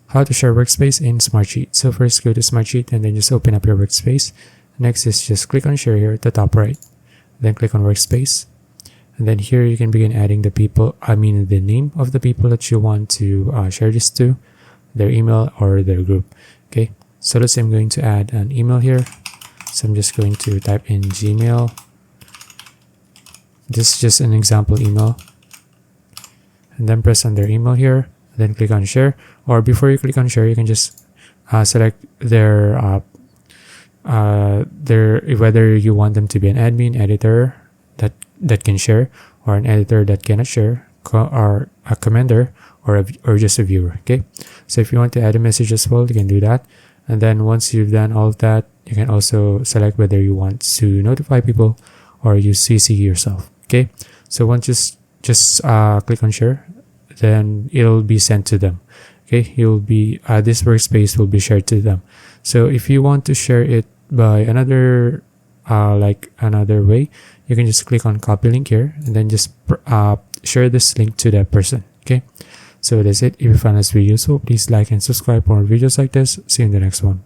how to share Workspace in Smartsheet. So first go to Smartsheet and then just open up your Workspace. Next is just click on share here at the top right. Then click on Workspace. And then here you can begin adding the the name of the people that you want to share this to, their email or their group. Okay, so let's say I'm going to add an email here. So I'm just going to type in Gmail. This is just an example email. And then press on their email here. Then click on share. Or before you click on share, you can just select their whether you want them to be an admin, editor that can share, or an editor that cannot share, or a commenter, or just a viewer. Okay, so if you want to add a message as well, you can do that. And then once you've done all of that, you can also select whether you want to notify people or you CC yourself. Okay, so once just click on share, then it'll be sent to them. Okay, this workspace will be shared to them. So if you want to share it by another way, you can just click on copy link here and then just share this link to that person. Okay, so that's it. If you found this video useful, please like and subscribe for more videos like this. See you in the next one.